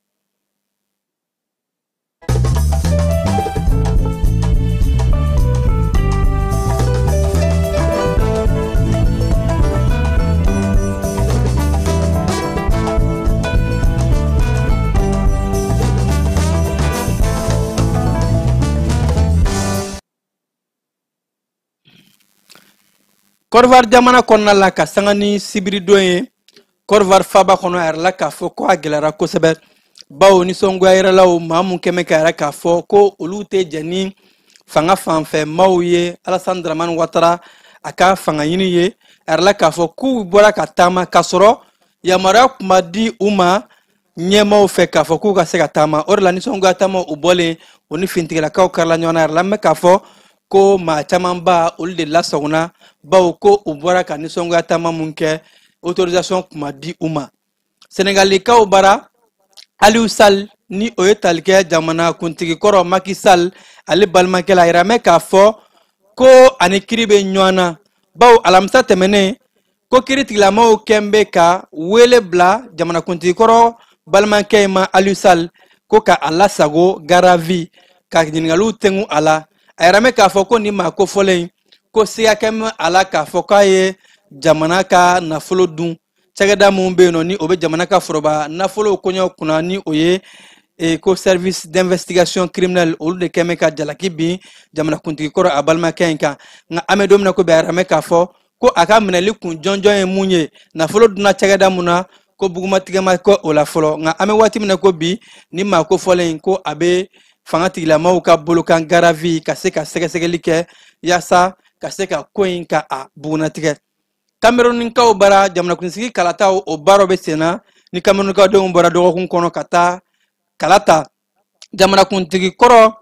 Côte d'Ivoire jamana kɔnɔna la ka sanga ni sibiridon ye Côte d'Ivoire faba kɔnɔ a yɛrɛ la k'a fɔ ko a gɛlɛyara kosɛbɛ bawo nisɔngoya yɛrɛlaw maa mun kɛmɛ ka yɛrɛ k'a fɔ ko olu tɛ jɛ ni fanga fanfɛ maaw ye Alassane Dramane Ouattara a ka fanga ɲini ye a yɛrɛ la k'a fɔ k'u bɔra ka taama ka sɔrɔ yamaruya tun ma di u ma ɲɛmaaw fɛ k'a fɔ k'u ka se ka taama o de la nisɔngoya taama u bɔlen o ni fintigilakaw karila ɲɔgɔn na a yɛrɛ la mɛ k'a fɔ ko maa caman ba olu de lasagona bawo ko u bɔra ka nisɔngoya taama mun kɛ autorisation kuma di u ma Senegalikaw bara Aliou Sall ni o ye tali kɛ jamana kuntigi kɔrɔ Macky Sall ale balimakɛ la a yɛrɛ mɛ k'a fɔ ko ani kiri bɛ ɲɔgɔn na bawo alamisa tɛmɛnen ko kiiritigilamaw kɛn bɛ ka wele bila jamana kuntigi kɔrɔ balimakɛ in ma Aliou Sall ko ka a lasago garavi ka ɲininkaliw tɛngu a la a yɛrɛ mɛ k'a fɔ ko nin maa kofɔlen ko siga kɛmɛ a la k'a fɔ k'a ye jamana ka nafolo dun cakɛda mun bɛ yen nɔ ni o bɛ jamana ka foroba nafolo kɔɲɔ kunna ni o ye ko service d'investigation criminelle olu de kɛmɛ ka jalaki bin jamana kuntigi kɔrɔ a balimakɛ in kan nka an bɛ don min na ko bi a yɛrɛ mɛ k'a fɔ ko a ka minɛli kun jɔnjɔn ye mun ye nafolo dunna cakɛda mun na ko bugumatigɛ ma kɛ o la fɔlɔ nka an bɛ waati min na ko bi ni maa kofɔlen ko a bɛ fanga tigilamaw ka bolokan garavi ka se ka sɛgɛsɛgɛli kɛ yaasa ka se ka ko in ka a bugunatigɛ Camerounikaw bara jamanakuntigi kalataw o baaraw bɛ sen na ni Camerounikaw denw bɔra dɔgɔkun kɔnɔ ka taa kala ta jamanakuntigi kɔrɔ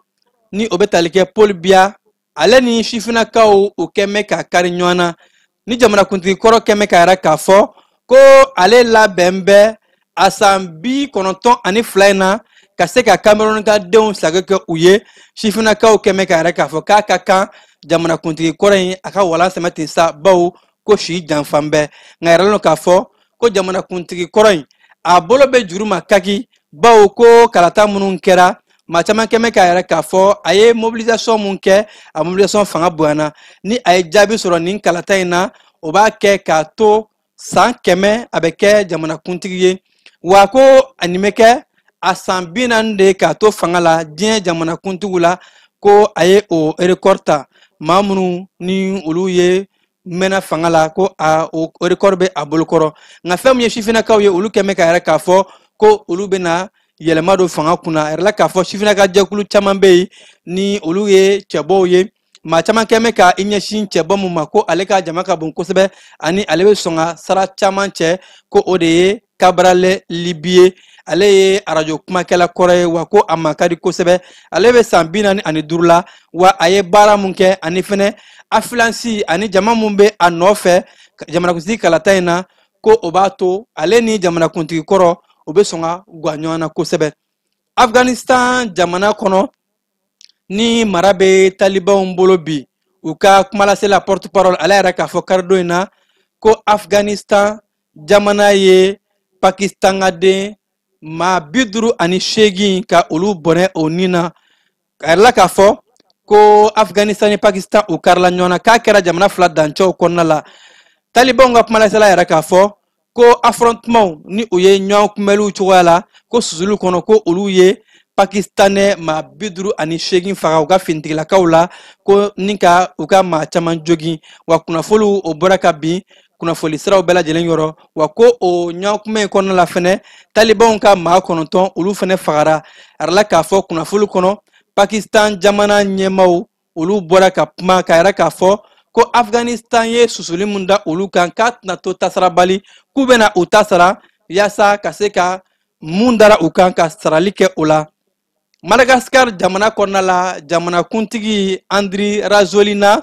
ni o bɛ tali kɛ Paul Biya ale ni sifinnakaw o kɛmɛ ka kari ɲɔgɔn na ni jamanakuntigi kɔrɔ kɛmɛ ka yɛrɛ k'a fɔ ko ale labɛn bɛ a san 92 in na ka se ka Camerounikaw denw sage kɛ u ye sifinnakaw kɛmɛ ka yɛrɛ k'a fɔ k'a ka kan jamanakuntigi kɔrɔ in a ka walan sɛmɛ ten sa bawo ko si janfan bɛɛ nka yɛrɛ lɔn k'a fɔ ko jamanakuntigi kɔrɔ in a bolo bɛ juru ma kaki bawo ko kalata minnu kɛra maa caman kɛmɛ k'a yɛrɛ k'a fɔ a ye mobilisation mun kɛ a mobilisation fanga bonyana ni a ye jaabi sɔrɔ nin kalata in na o b'a kɛ k'a to san 100 a bɛ kɛ jamanakuntigi ye wa ko a nin bɛ kɛ a san 40 de k'a to fanga la diɲɛ jamanakuntigiw la ko a ye o record ta maa minnu ni olu ye mɛnna fanga la ko o record bɛ a bolokɔrɔ nka fɛn min ye sifinnakaw ye olu kɛmɛ k'a yɛrɛ k'a fɔ ko olu bɛna yɛlɛma don fanga kunna a yɛrɛ la k'a fɔ sifinnaka jɛkulu caman bɛ yen ni olu ye cɛbɔw ye maa caman kɛmɛ ka i ɲɛsin cɛbɔ min ma ko ale ka jama ka bon kosɛbɛ ani ale bɛ sɔn ka sara caman cɛ ko o de ye Kabarale Libi ye ale ye arajo kumakɛla kɔrɔ ye wa ko a ma ka di kosɛbɛ ale bɛ san 45 la wa a ye baara mun kɛ ani fɛnɛ affluence ani jama mun bɛ a nɔfɛ jamanakuntigi kalata in na ko o b'a to ale ni jamanakuntigi kɔrɔ o bɛ sɔn ka gwa ɲɔgɔn na kosɛbɛ Afghanistan jamana kɔnɔ ni mara bɛ talibanw bolo bi u ka kumalasela porte parole ale yɛrɛ k'a fɔ karido in na ko Afghanistan jamana ye Pakistan ka den maa 58 ka olu bɔnɛ o nin na a yɛrɛ la k'a fɔ ko Afghanistan ni Pakistan u karila ɲɔgɔn na k'a kɛra jamana fila dancɛw kɔnɔna la talibanw ka kumalasela yɛrɛ k'a fɔ ko affrontement ni u ye ɲɔgɔn kunbɛliw cogoya la ko susuli kɔnɔ ko olu ye Pakistanais maa 58 faga u ka finitigilakaw la ko ni ka u ka maa caman jogin wa kunnafoliw o bɔra ka bin kunnafoli siraw bɛɛ lajɛlen yɔrɔ wa ko o ɲɔgɔn kunbɛn kɔnɔna la fɛnɛ talibanw ka maa 9 olu fɛnɛ fagara a yɛrɛ la k'a fɔ kunnafoli kɔnɔ Pakistan jamana ɲɛmaaw olu bɔra ka kuma k'a yɛrɛ k'a fɔ ko Afghanistan ye susuli mun da olu kan k'a tɛna to tasarabali k'u bɛna u ta sara yaasa ka se ka mun dara u kan ka sarali kɛ o la Madagascar jamana kɔnɔna la jamanakuntigi Andry Rajoelina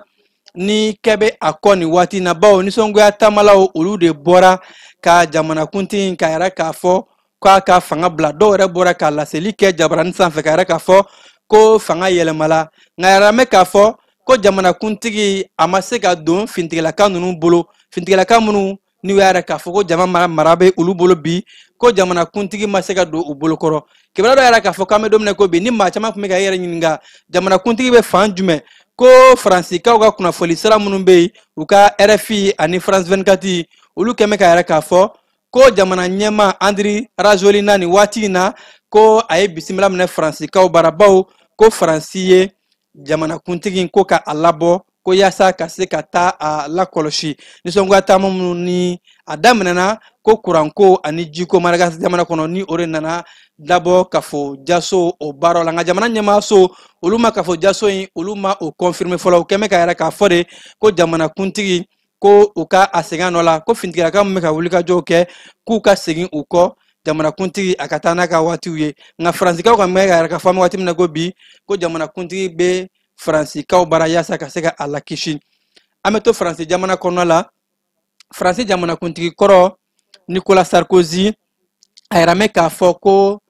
ni kɛbɛ a kɔ nin waati na bawo nisɔngoya taamalaw olu de bɔra ka jamanakuntigi k'a yɛrɛ k'a fɔ k'a ka fanga bila dɔw yɛrɛ bɔra ka laseli kɛ jabaranin sanfɛ k'a yɛrɛ k'a fɔ ko fanga yɛlɛmala nka yɛrɛ mɛ k'a fɔ ko jamanakuntigi a ma se ka don finitigilaka ninnu bolo finitigilaka minnu n'u y'a yɛrɛ k'a fɔ ko jama mara bɛ olu bolo bi ko jamanakuntigi ma se ka don u bolokɔrɔ kibaruya dɔ yɛrɛ k'a fɔ k'an bɛ don min na ko bi ni maa caman tun bɛ ka e yɛrɛ ɲininka jamanakuntigi bɛ fan jumɛn ko faransikaw ka kunnafoni sira minnu bɛ yen u ka RFI ani France 24 olu kɛmɛ ka yɛrɛ k'a fɔ ko jamana ɲɛmaa Andry Rajoelina nin waati in na ko a ye bisimila minɛ faransikaw bara bawo ko faransi ye jamanakuntigi ko ka a labɔ ko yaasa ka se ka taa a lakɔlɔsi nisɔngoya taama minnu ni a daminɛna ko kuranko ani jiko Madagascar jamana kɔnɔ ni o de nana dabɔ kafo jaso o baaraw la nka jamana ɲɛmaaso olu ma kafo jaso in olu ma o confirmer fɔlɔ u kɛmɛ ka yɛrɛ k'a fɔ de ko jamanakuntigi ko u ka a segin nɔ la ko finitigilaka min bɛ ka wulikajɔw kɛ k'u ka segin u kɔ jamanakuntigi a ka taa n'a ka waatiw ye nka faransikaw ka mɛn ka yɛrɛ ka fɔ an bɛ waati min na ko bi ko jamanakuntigi bɛ faransikaw bara yaasa ka se ka a lakisi an bɛ to faransi jamana kɔnɔna la faransi jamanakuntigi kɔrɔ Nicolas Sarkozy a yɛrɛ mɛn k'a fɔ ko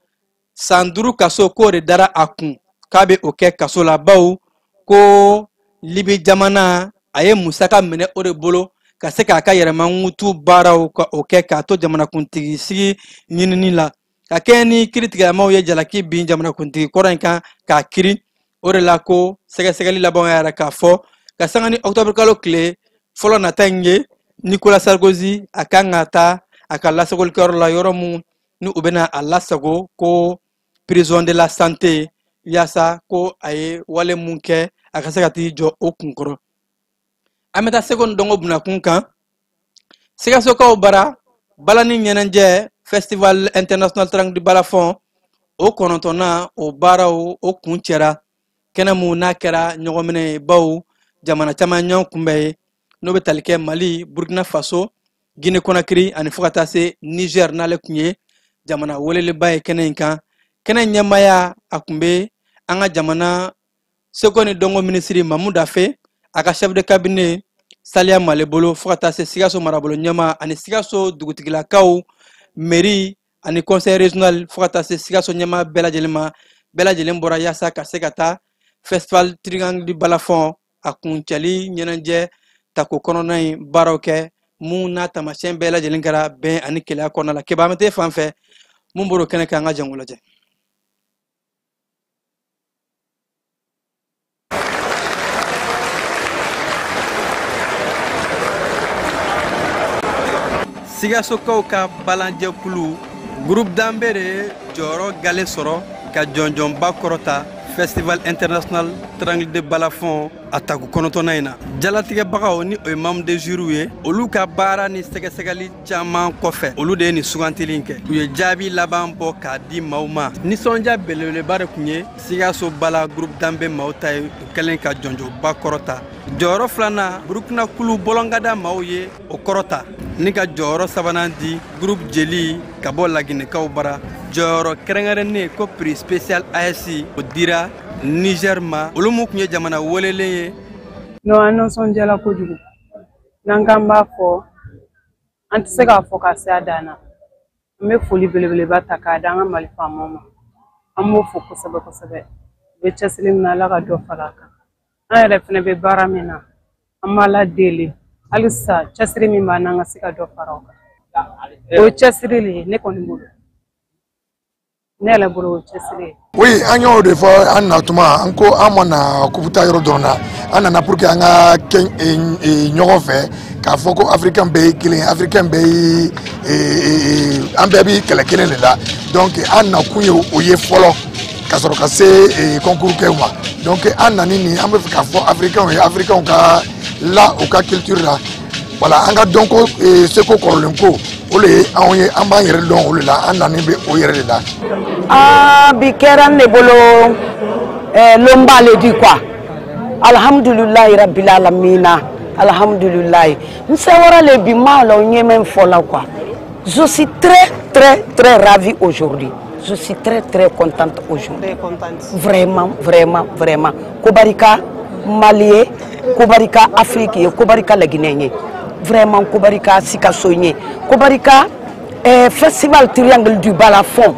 san 5 kaso k'o de dara a kun k'a bɛ o kɛ kaso la bawo ko Libi jamana a ye musaka minɛ o de bolo ka se k'a ka yɛrɛmaŋutu baaraw ka o kɛ k'a to jamanakuntigi sigi ɲinini la ka kɛ ni kiiritigɛlamaw ye jalaki bin jamanakuntigi kɔrɔ in kan k'a kiri o de la ko sɛgɛsɛgɛli labanw yɛrɛ k'a fɔ ka sanga ni octobre kalo tile fɔlɔ nata in ye Nicolas Sarkozy a kan ka taa a ka lasagolikɛyɔrɔ la yɔrɔ mun ni u bɛna a lasago ko prison de la santé yaasa ko a ye wale mun kɛ a ka se ka t'i jɔ o kunkɔrɔ an bɛ taa seko ni dɔnko bunakun kan Sikasokaw bara balani ɲɛnajɛ festival international Trang du Balafon o 9nan o baaraw o kun cɛra kɛnɛ mun n'a kɛra ɲɔgɔnminɛ ye bawo jamana caman ɲɔgɔn kunbɛn ye n'o bɛ tali kɛ Mali, Burkina Faso, Guinée Conakry ani fo ka taa se Niger n'ale kun ye jamana weleliba ye kɛnɛ in kan kɛnɛ ɲɛmaaya a kun bɛ an ka jamana seko ni dɔnko minisiri Mamu Dafe a ka chef de cabinet Saliya Male bolo fo ka taa se Sikaso marabolo ɲɛma ani Sikaso dugutigilakaw mairie ani conseil régional fo ka taa se Sikaso ɲɛma bɛɛ lajɛlen ma bɛɛ lajɛlen bɔra yaasa ka se ka taa festival Trang du Balafon a kuncɛli ɲɛnajɛ tako kɔnɔna in baaraw kɛ mun n'a taamasiyɛn bɛɛ lajɛlen kɛra bɛn ani keleya kɔnɔna la kɛba an bɛ te fan fɛ mun bɔr'o kɛnɛ kan an ka jango lajɛ Sigasokaw ka balanjɛkulu groupe danbe de jɔyɔrɔ gale sɔrɔ ka jɔnjɔnba kɔrɔta Festival international Triangle de Balafon attaque kɔnɔntɔnna in na. Jalatigɛbagaw ni o ye membre de jury ye olu ka baara ni sɛgɛsɛgɛli caman kɔfɛ olu de ye nin sugantili kɛ. U ye jaabi laban bɔ k'a di maaw ma. Nisɔndiya belebeleba de kun ye Sigaso Bala groupe danbe maaw ta ye u kɛlen ka jɔnjɔnba kɔrɔta. Jɔyɔrɔ filanan Burukina kulu bɔlɔngada maaw ye o kɔrɔta ni ka jɔyɔrɔ sabanan di groupe jeli ka bɔ Laginɛkaw bara. Jɔyɔrɔ kɛrɛnkɛrɛnnen ko prix spécial ASI o dira Niger ma olu mu kun ye jamana welelen ye. No an nisɔndiyala kojugu n'an k'an b'a fɔ an tɛ se k'a fɔ ka se a dan na an bɛ foli belebeleba ta k'a da an ka Mali faamaw ma an b'o fɔ kosɛbɛ kosɛbɛ u bɛ cɛsiri min na Ala ka dɔ fara a kan an yɛrɛ fana bɛ baara min na an b'a la deli halisa cɛsiri min b'an na an ka se ka dɔ fara o kan o ye cɛsiri le ye ne kɔni bolo ne yɛrɛ bolo o ye cɛsiri ye. Oui, an y'o de fɔ an natuma an ko an mana kuputa yɔrɔ dɔrɔn na an nana pour que an ka ɲɔgɔn fɛ k'a fɔ ko africain bɛɛ ye kelen africain bɛɛ ye an bɛɛ bi kɛlɛ kelen de la donc an nakun ye o ye fɔlɔ ka sɔrɔ ka se concours kɛw ma donc an nani nin an bɛ fɛ k'a fɔ africain ye africain ka la u ka culture la voilà an ka dɔn ko seko kɔrɔlen ko o le anw ye an b'an yɛrɛ dɔn o le la an nani bɛ o yɛrɛ de la. Bi kɛra ne bolo lomba le di quoi alhamdulillahi rabbil alamina alhamdulillahi nsawara le bi ma la nyeme fola quoi je suis très ravie aujourd'hui je suis très contente aujourd'hui vraiment kobarika malien kobarika afrique kobarika la guinéen vraiment kobarika sikasoye kobarika festival triangle du balafon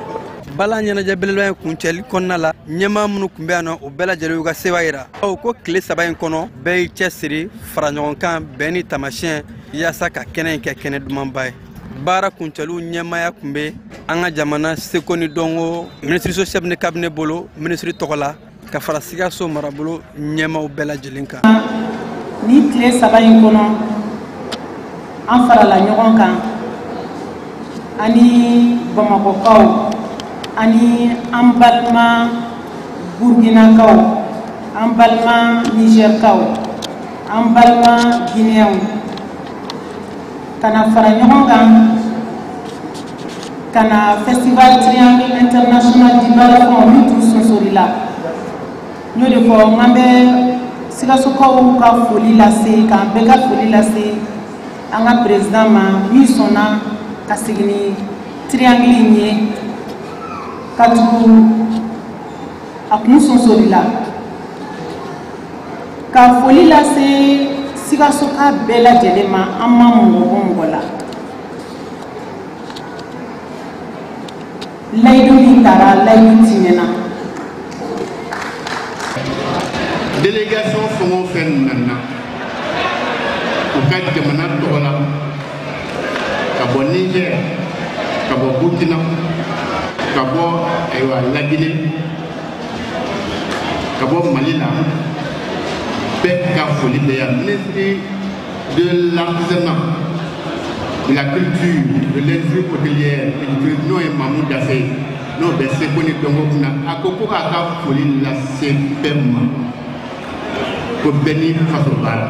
Bala ɲɛnajɛ belebeleba in kuncɛli kɔnɔna la ɲɛmaa minnu kun bɛ yan nɔ o bɛɛ lajɛlen y'u ka seba yira ko tile saba in kɔnɔ bɛɛ y'i cɛsiri fara ɲɔgɔn kan bɛn ni taamasiyɛn yaasa ka kɛnɛ in kɛ kɛnɛ dumanba ye baara kuncɛliw ɲɛmaaya kun bɛ an ka jamana seko ni dɔnko ministre chef de cabinet bolo ministre tɔgɔ la ka fara Sigaso marabolo ɲɛmaaw bɛɛ lajɛlen kan. Ni tile saba in kɔnɔ an farala ɲɔgɔn kan ani Bamakɔkaw ani an balima Burkinakaw an balima Nigerkaw an balima Guinéenw kana fara ɲɔgɔn kan kana festival triangle international du balafon min t'u sɔnsɔrila n'o de fɔ n bɛ Sigasokaw ka foli lase k'an bɛɛ ka foli lase an ka président ma min sɔnna ka segin ni triangle in ye ka tugu a kun sɔnsɔrila ka foli lase Sigasoka bɛɛ lajɛlen ma an ma mɔgɔ bɔ mɔgɔ la layidu min taara layidu tiɲɛna. Délégation fɛn o fɛn nana u ka jamana tɔgɔ la ka bɔ Niger ka bɔ Burkina ka bɔ Laginɛ ka bɔ Mali la bɛɛ ka foli bɛ yan ministre de l'artisanat de la culture de l'industrie hôtelière n'o ye Mamou Daffé n'o bɛ seko ni dɔnko kunna a ko k'a ka foli lase bɛɛ ma ko bɛɛ ni faso baara.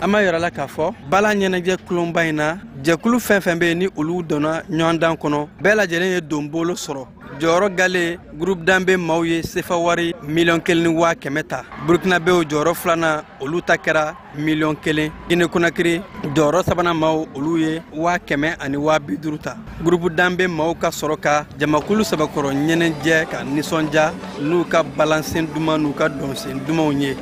An ma yɔrɔ la k'a fɔ bala ɲɛnajɛ kulonba in na jɛkulu fɛn fɛn bɛ yen ni olu donna ɲɔgɔn dan kɔnɔ bɛɛ lajɛlen ye donbolo sɔrɔ jɔyɔrɔ gale groupe danbe maaw ye sefa wari $1,500,000 ta Burkina bɛɛ jɔyɔrɔ filanan olu ta kɛra $1,000,000 Guinée Conakry jɔyɔrɔ sabanan maaw olu ye $100,000 ani $50,000 ta groupe danbe maaw ka sɔrɔ ka jamakulu sabakɔrɔ ɲɛnajɛ ka nisɔndiya n'u ka balansen duman n'u ka dɔnsen dumanw ye.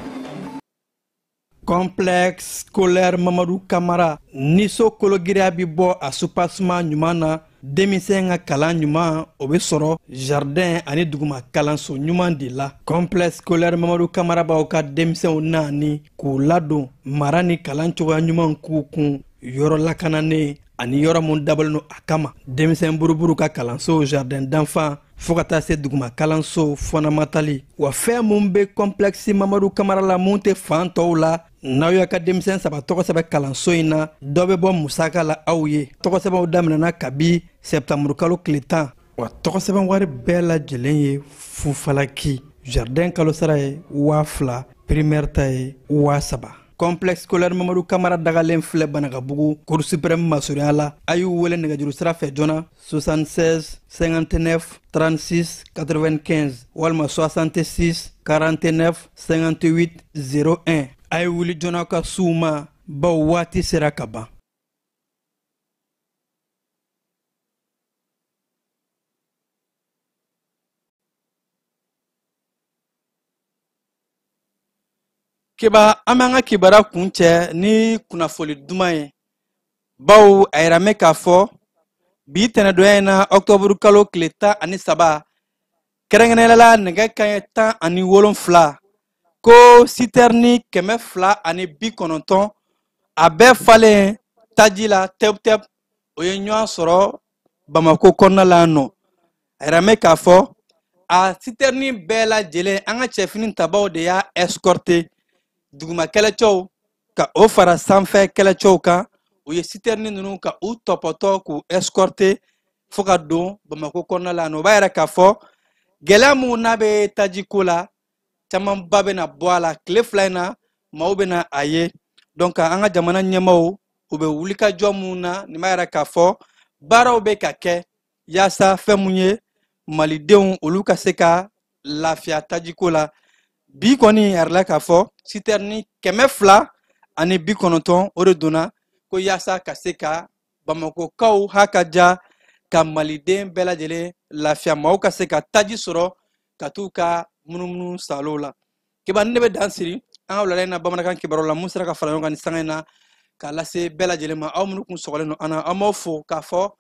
Complexe scolaire Mamadou Kamara niso kologiria bi bɔ a supasuma ɲuman na denmisɛn ka kalan ɲuman o bɛ sɔrɔ jardin ani duguma kalanso ɲuman de la complexe scolaire Mamadou Kamara b'aw ka denmisɛnw naani k'u ladon mara ni kalan cogoya ɲuman k'u kun yɔrɔ lakananen ani yɔrɔ mun dabalen no a kama denmisɛn buruburu ka kalanso jardin d'enfant fo ka taa se duguma kalanso fondamentali wa fɛn mun be complexe Mamadu Kamara la mun tɛ fan tɔw la n'aw y'a ka denmisɛn saba tɔgɔ sɛbɛn kalanso in na dɔ bɛ bɔ musaka la aw ye tɔgɔ sɛbɛnw daminɛna kabi septembre kalo tile 10 wa tɔgɔ sɛbɛn wari bɛɛ lajɛlen ye fufalaki jardin kalo sara ye 2000 primaire ta ye 3000 complexe scolaire Mamadu Kamara dagalen filɛ Banagabugu cour suprême masurunya la a y'u wele nɛgɛjuru sira fɛ joona 76 59 36 95 walima 66 49 58 01 a ye wuli joona ka suw ma baw waati sera ka ban. Kiba an b'an ka kibara kun cɛ ni kunnafoni duman ye bawo a yira mɛn k'a fɔ bi tɛnɛdonya in na octobre kalo tile 13 kɛrɛnkɛrɛnnenya la nɛgɛ kanɲɛ 17 ko citerni 290 a bɛɛ falen taji la tɛp o ye ɲɔgɔn sɔrɔ Bamako kɔnɔna la yan nɔ a yira mɛn k'a fɔ a citerni bɛɛ lajɛlen an ka cɛfini tabaw de y'a escorter duguma kɛlɛcɛw ka o fara sanfɛ kɛlɛcɛw kan u ye citerni ninnu ka u tɔpɔtɔ k'u escorter fo ka don Bamako kɔnɔna la o b'a yɛrɛ k'a fɔ gɛlɛya mun n'a bɛ tajiko la camanba bɛna bɔ a la tile fila in na maaw bɛna a ye donc an ka jamana ɲɛmaaw u bɛ wulikajɔ mun na nin b'a yɛrɛ k'a fɔ baaraw bɛ ka kɛ yaasa fɛn mun ye malidenw olu ka se ka lafiya tajiko la bi kɔni arla k'a fɔ citerni 290 o de donna ko yaasa ka se ka Bamakokaw hakaja ka maliden bɛɛ lajɛlen lafiya maaw ka se ka taji sɔrɔ ka t'u ka munumunu salow la kiba ne bɛ dan siri an ka wulada in na bamanankan kibaru la mun sera ka fara ɲɔgɔn kan ni sanga in na k'a lase bɛɛ lajɛlen ma aw minnu kun sɔgɔlen don an na an b'aw fo k'a fɔ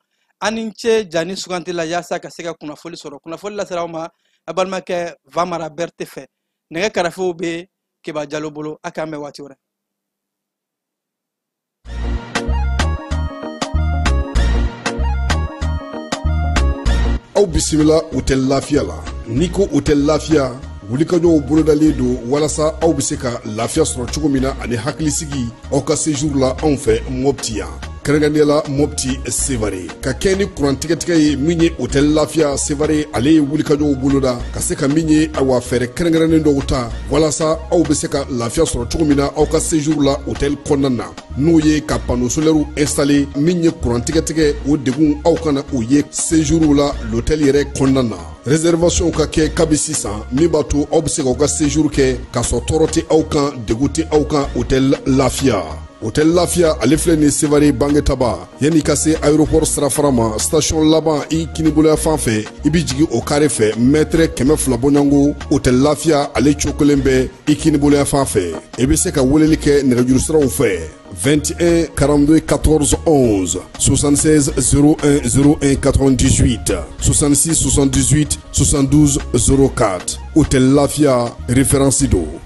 an ni ce jani suganti la yaasa ka se ka kunnafoni sɔrɔ kunnafoni lasera aw ma a balimakɛ Vamara Berete fɛ nɛgɛ karafew bɛ Kiba Jalo bolo a k'an bɛn waati wɛrɛ. Aw bisimila hôtel Lafiya la n'i ko hôtel Lafiya wulikajɔw bolodalen don walasa aw bɛ se ka lafiya sɔrɔ cogo min na ani hakilisigi aw ka séjour la anw fɛ Mopti yan kɛrɛnkɛrɛnnenya la Mopti Sevare ka kɛ ni kurantigɛtigɛ ye min ye hôtel Lafiya Sevare ale ye wulikajɔw boloda ka se ka min ye awa fɛɛrɛ kɛrɛnkɛrɛnnen dɔw ta walasa aw bɛ se ka lafiya sɔrɔ cogo min na aw ka séjour la hôtel kɔnɔna na n'o ye ka panneau solaire installé min ye kurantigɛtigɛ o degun aw kana o ye séjour la l'hôtel yɛrɛ kɔnɔna na réservation ka kɛ kabi sisan min b'a to aw bɛ se k'aw ka séjour kɛ k'a sɔrɔ tɔɔrɔ tɛ aw kan degun tɛ aw kan hôtel Lafiya. Hôtel Lafiya ale filɛ nin Sevare Bangetaba yanni ka se aéroport sirafara ma station laban i kiniboloya fan fɛ i bi jigin o carré fɛ mètre 200 bɔɲango hôtel Lafiya ale cokolen bɛ i kiniboloya fan fɛ i bɛ se ka weleli kɛ nɛgɛjuru siraw fɛ 21 42 14 11 76 01 01 98 66 78 72 04 hôtel Lafiya référence do